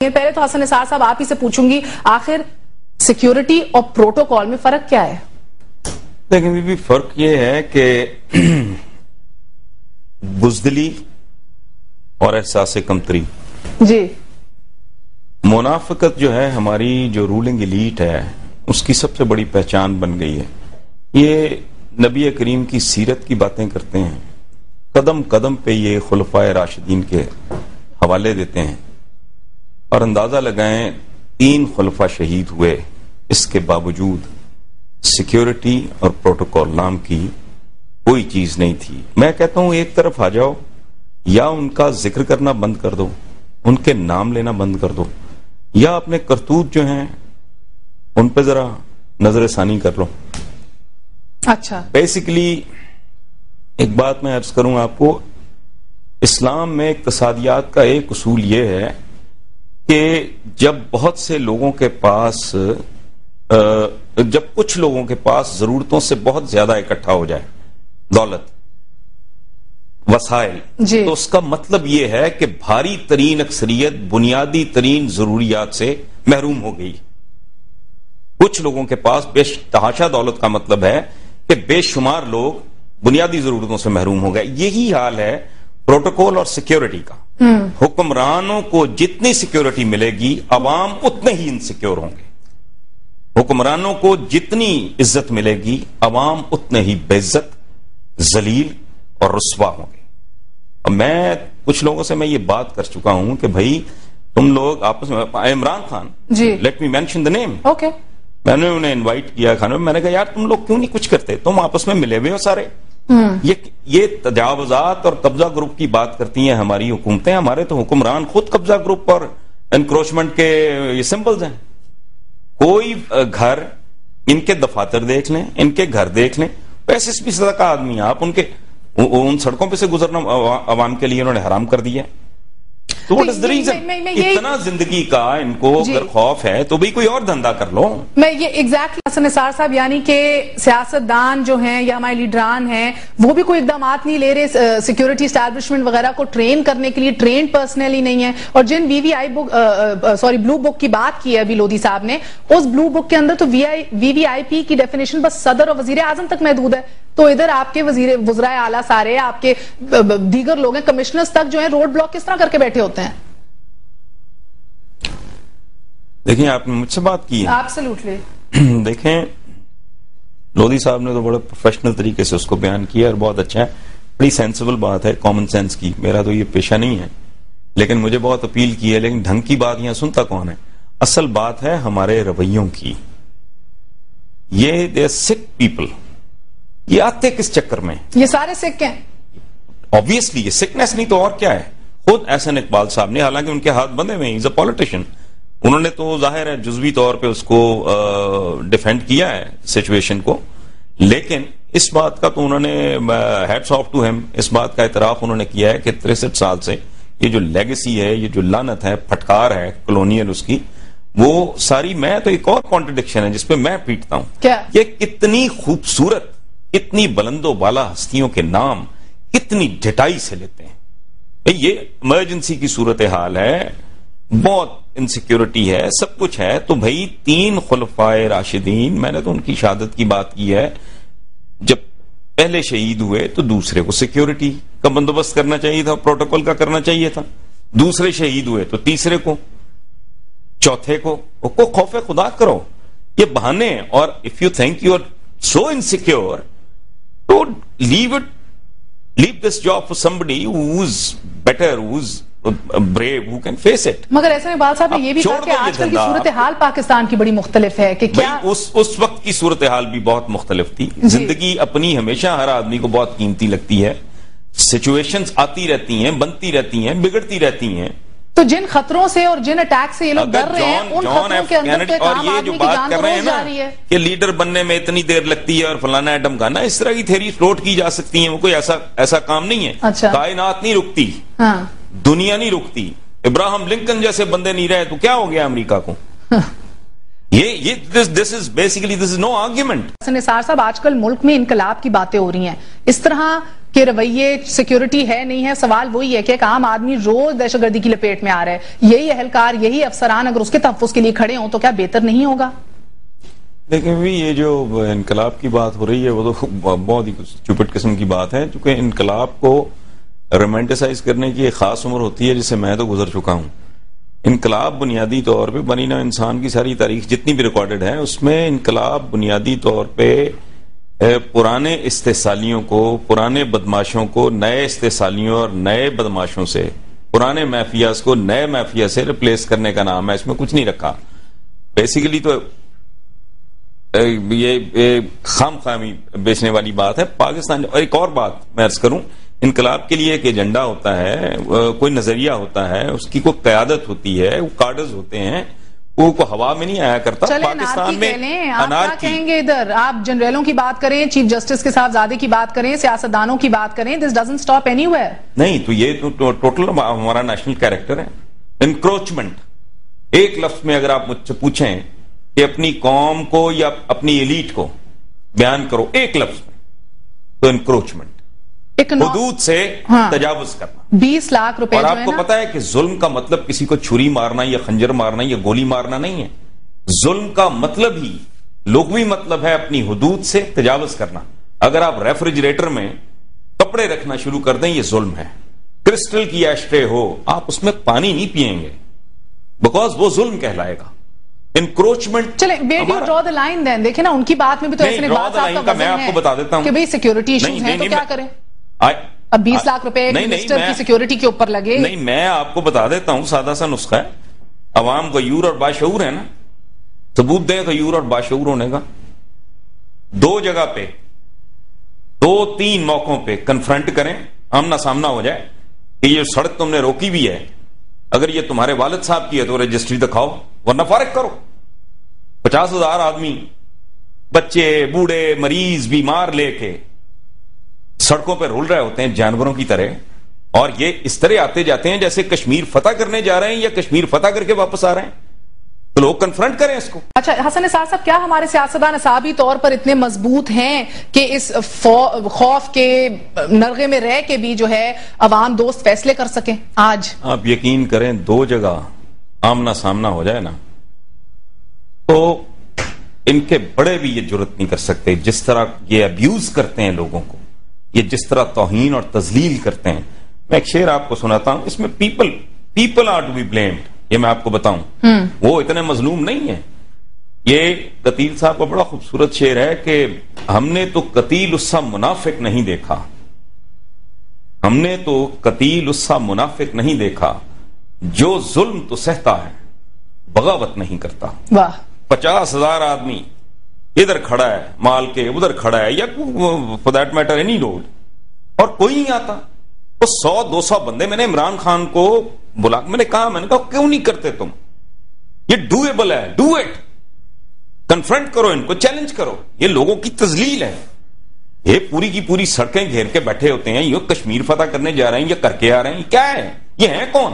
پہلے تو حسن نثار صاحب آپ ہی سے پوچھوں گی، آخر سیکیورٹی اور پروٹوکول میں فرق کیا ہے؟ لیکن بھی فرق یہ ہے کہ بزدلی اور احساس کمتری، جی منافقت جو ہے ہماری جو رولنگ ایلیٹ ہے اس کی سب سے بڑی پہچان بن گئی ہے۔ یہ نبی کریم کی سیرت کی باتیں کرتے ہیں، قدم قدم پہ یہ خلفائے راشدین کے حوالے دیتے ہیں، اور اندازہ لگائیں 3 خلفاء شہید ہوئے، اس کے باوجود سیکیورٹی اور پروٹوکول نام کی کوئی چیز نہیں تھی۔ میں کہتا ہوں ایک طرف آ جاؤ، یا ان کا ذکر کرنا بند کر دو، ان کے نام لینا بند کر دو، یا اپنے کرتوت جو ہیں ان پہ ذرا نظر ثانی کر لو۔ اچھا، بیسیکلی ایک بات میں عرض کروں آپ کو، اسلام میں اقتصادیات کا ایک اصول یہ ہے کہ جب بہت سے لوگوں کے پاس جب کچھ لوگوں کے پاس ضرورتوں سے بہت زیادہ اکٹھا ہو جائے، دولت، وسائل، جی، تو اس کا مطلب یہ ہے کہ بھاری ترین اکثریت بنیادی ترین ضروریات سے محروم ہو گئی۔ کچھ لوگوں کے پاس بے تحاشا دولت کا مطلب ہے کہ بے شمار لوگ بنیادی ضرورتوں سے محروم ہو گئے۔ یہی حال ہے پروٹوکول اور سیکیورٹی کا۔ حکمرانوں کو جتنی سیکیورٹی ملے گی، عوام اتنے ہی انسیکیور ہوں گے۔ حکمرانوں کو جتنی عزت ملے گی، عوام اتنے ہی بے عزت، ذلیل اور رسوا ہوں گے۔ اور میں کچھ لوگوں سے میں یہ بات کر چکا ہوں کہ بھائی تم لوگ آپس میں، عمران خان، جی، let me mention the name, okay, میں نے انہیں انوائٹ کیا کھانے میں، میں نے کہا یار تم لوگ کیوں نہیں کچھ کرتے، تم آپس میں ملے ہوئے ہو سارے۔ یہ تجاوزات اور قبضہ گروپ کی بات کرتی ہیں ہماری حکومتیں، ہمارے تو حکمران خود قبضہ گروپ اور انکروچمنٹ کے یہ سمبلز ہیں۔ کوئی گھر، ان کے دفاتر دیکھ لیں، ان کے گھر دیکھ لیں، ایس ایس پی سطح کا آدمی ہیں آپ، ان سڑکوں پہ سے گزرنا عوام کے لیے انہوں نے حرام کر دیا ہے۔ تو what is the reason؟ اتنا زندگی کا ان کو اگر خوف ہے تو بھی کوئی اور دھندا کر لو۔ میں یہ ایگزیکٹلی حسن نثار صاحب، یعنی کہ سیاستدان جو ہیں یا ہمارے لیڈران ہیں وہ بھی کوئی اقدامات نہیں لے رہے سیکیورٹی اسٹیبلشمنٹ وغیرہ کو ٹرین کرنے کے لیے، ٹرینڈ پرسنلی نہیں ہے۔ اور جن بلو بک کی بات کی ہے ابھی لودھی صاحب نے، اس بلو بک کے اندر تو وی وی آئی پی کی ڈیفینیشن بس صدر اور وزیر اعظم تک محدود ہے۔ تو ادھر آپ کے وزرائے اعلیٰ سارے، آپ کے دیگر لوگ ہیں، کمشنرز تک جو ہیں روڈ بلاک کس طرح کر کے بیٹھے ہوتے ہیں؟ دیکھیں آپ نے مجھ سے بات کی ہے، ایبسلیوٹلی، دیکھیں لودھی صاحب نے تو بڑے پروفیشنل طریقے سے اس کو بیان کیا اور بہت اچھا ہے، بڑی سینسیبل بات ہے، کامن سینس کی۔ میرا تو یہ پیشہ نہیں ہے، لیکن مجھے بہت اپیل کی ہے۔ لیکن ڈھنگ کی بات یہاں سنتا کون ہے؟ اصل بات ہے ہمارے رویوں کی۔ یہ دے سک پیپل، یہ آتے کس چکر میں؟ یہ سارے سکھ ہیں obviously، یہ سکنس نہیں تو اور کیا ہے۔ خود احسن اقبال صاحب نے، حالانکہ ان کے ہاتھ بندھے ہوئے ہیں، از اے پولیٹیشین، انہوں نے تو ظاہر ہے جزوی طور پہ اس کو ڈیفینڈ کیا ہے سچویشن کو، لیکن اس بات کا تو انہوں نے ہیٹس آف ٹو ہیم، اس بات کا اعتراف انہوں نے کیا ہے کہ 63 سال سے یہ جو لیگیسی ہے، یہ جو لعنت ہے، پھٹکار ہے کلونیل اس کی، وہ ساری، میں تو ایک اور کانٹرڈکشن ہے جس پہ میں پیٹتا ہوں، کیا؟ یہ کتنی خوبصورت، اتنی بلند و بالا ہستیوں کے نام کتنی ڈٹائی سے لیتے ہیں۔ یہ ایمرجنسی کی صورتحال ہے، بہت انسیکیورٹی ہے، سب کچھ ہے، تو بھائی 3 خلفائے راشدین، میں نے تو ان کی شہادت کی بات کی ہے، جب پہلے شہید ہوئے تو دوسرے کو سیکیورٹی کا بندوبست کرنا چاہیے تھا، پروٹوکول کا کرنا چاہیے تھا، دوسرے شہید ہوئے تو تیسرے کو، چوتھے کو خوف خدا کرو۔ یہ بہانے ہیں، اور if you think you are so insecure تو leave this job for somebody who's better, who's brave, who can face it۔ مگر ایسے میں بال صاحب نے یہ بھی کہا کہ آج کل کی صورتحال پاکستان کی بڑی مختلف ہے، کہ کیا اس وقت کی صورتحال بھی بہت مختلف تھی۔ زندگی اپنی ہمیشہ ہر آدمی کو بہت قیمتی لگتی ہے، سچویشنز آتی رہتی ہیں، بنتی رہتی ہیں، بگڑتی رہتی ہیں۔ تو جن خطروں سے اور جن اٹیک سے یہ لوگ ڈر رہے ہیں، ان خطروں کے اندر تو ایک عام آدمی کی جان تو روز جا رہی ہے کہ لیڈر بننے میں اتنی دیر لگتی ہے اور فلانا ایٹم گانا، اس طرح کی تھیری فلوٹ کی جا سکتی ہیں، وہ کوئی ایسا کام نہیں ہے۔ اچھا، کائنات نہیں رکتی، دنیا نہیں رکتی، ابراہم لنکن جیسے بندے نہیں رہے تو کیا ہو گیا امریکہ کو؟ this is no argument۔ حسن نثار صاحب، آج کل ملک میں انقلاب کی باتیں ہو رہی ہیں، اس طرح کہ رویے سیکیورٹی ہے نہیں ہے. سوال وہی ہے کہ ایک عام آدمی روز دہشت گردی کی لپیٹ میں آ رہا ہے. یہی اہلکار یہی افسران اگر اس کے تحفظ کے لیے کھڑے ہوں تو کیا بہتر نہیں ہوگا؟ لیکن بھی یہ جو انقلاب کی بات ہو رہی ہے وہ تو بہت ہی اسٹوپڈ قسم کی بات ہے, چونکہ انقلاب کو رومانٹیسائز کرنے کی ایک خاص عمر ہوتی ہے جس سے میں تو گزر چکا ہوں. انقلاب بنیادی طور پہ بنی نوع انسان کی ساری تاریخ جتنی بھی ریکارڈڈ ہے اس میں انقلاب بنیادی طور پہ پرانے استحصالیوں کو, پرانے بدماشوں کو نئے استحصالیوں اور نئے بدماشوں سے, پرانے مافیاز کو نئے مافیا سے ریپلیس کرنے کا نام ہے. اس میں کچھ نہیں رکھا. بیسیکلی تو یہ خام خامی بیچنے والی بات ہے. پاکستان اور ایک اور بات میں عرض کروں, انقلاب کے لیے ایک ایجنڈا ہوتا ہے, کوئی نظریہ ہوتا ہے, اس کی کوئی قیادت ہوتی ہے, وہ کارڈز ہوتے ہیں, وہ کو ہوا میں نہیں آیا کرتا. پاکستان میں آپ کیا کہیں گے ادھر؟ آپ جنرلوں کی بات کریں, چیف جسٹس کے صاحبزادے کی بات کریں, سیاستدانوں کی بات کریں, this doesn't stop any where. نہیں تو یہ تو ٹوٹل ہمارا نیشنل کیریکٹر ہے. انکروچمنٹ, ایک لفظ میں اگر آپ مجھ سے پوچھیں کہ اپنی قوم کو یا اپنی ایلیٹ کو بیان کرو ایک لفظ میں, تو انکروچمنٹ, حدود سے تجاوز کرنا. 20 لاکھ روپے. اور آپ کو پتا ہے کہ ظلم کا مطلب کسی کو چھری مارنا یا خنجر مارنا یا گولی مارنا نہیں ہے. ظلم کا مطلب ہی لغوی مطلب ہے اپنی حدود سے تجاوز کرنا. اگر آپ ریفریجریٹر میں کپڑے رکھنا شروع کر دیں یہ ظلم ہے. کرسٹل کی ایشٹرے ہو, آپ اس میں پانی نہیں پیئیں گے بیکاز وہ ظلم کہلائے گا. انکروچمنٹ. چلیں بیٹی ڈرا دا لائن دین, دیکھیں نا ان کی بات میں بھی تو ایسے بات آپ کا میں آپ کو بتا دیتا ہوں کہ بھئی سیکیورٹی ایشوز ہیں تو کیا کریں. اب 20 لاکھ روپے منسٹر کی سیکیورٹی کے اوپر لگے. نہیں, میں آپ کو بتا دیتا ہوں, سادہ سا نسخہ ہے. عوام غیور اور باشعور ہے نا, ثبوت دیں غیور اور باشعور ہونے کا. 2 جگہ پہ 2-3 موقعوں پہ کنفرنٹ کریں, آمنا سامنا ہو جائے کہ یہ سڑک تم نے روکی بھی ہے, اگر یہ تمہارے والد صاحب کی ہے تو رجسٹری دکھاؤ ورنہ فارغ کرو. 50,000 آدمی, بچے, بوڑھے, مریض, بیمار لے کے سڑکوں پہ رول رہے ہوتے ہیں جانوروں کی طرح, اور یہ اس طرح آتے جاتے ہیں جیسے کشمیر فتح کرنے جا رہے ہیں یا کشمیر فتح کر کے واپس آ رہے ہیں. تو لوگ کنفرنٹ کریں اس کو. اچھا حسن نثار صاحب, کیا ہمارے سیاستدان اعصابی طور پر اتنے مضبوط ہیں کہ اس خوف کے نرغے میں رہ کے بھی جو ہے عوام دوست فیصلے کر سکیں؟ آج آپ یقین کریں 2 جگہ آمنا سامنا ہو جائے نا تو ان کے بڑے بھی یہ جرت نہیں کر سکتے. جس طرح یہ ابیوز کرتے ہیں لوگوں کو, یہ جس طرح توہین اور تذلیل کرتے ہیں. میں ایک شعر آپ کو سناتا ہوں, اس میں people are to be blamed, یہ میں آپ کو بتاؤں, وہ اتنے مظلوم نہیں ہیں. یہ قتیل صاحب کا بڑا خوبصورت شعر ہے کہ ہم نے تو قتیل اس سا منافق نہیں دیکھا, ہم نے تو قتیل اس سا منافق نہیں دیکھا, جو ظلم تو سہتا ہے بغاوت نہیں کرتا. واہ. 50,000 آدمی ادھر کھڑا ہے مال کے, ادھر کھڑا ہے, یا for that matter any road, اور کوئی نہیں آتا. وہ 100-200 بندے میں نے عمران خان کو بلا, میں نے کہا کیوں نہیں کرتے تم, یہ ڈویبل ہے, ڈو اٹ, کنفرنٹ کرو ان کو, چیلنج کرو. یہ لوگوں کی تذلیل ہے. یہ پوری کی پوری سڑکیں گھیر کے بیٹھے ہوتے ہیں, یہ کشمیر فتح کرنے جا رہے ہیں یا کر کے آ رہے ہیں, کیا ہے یہ ہیں کون؟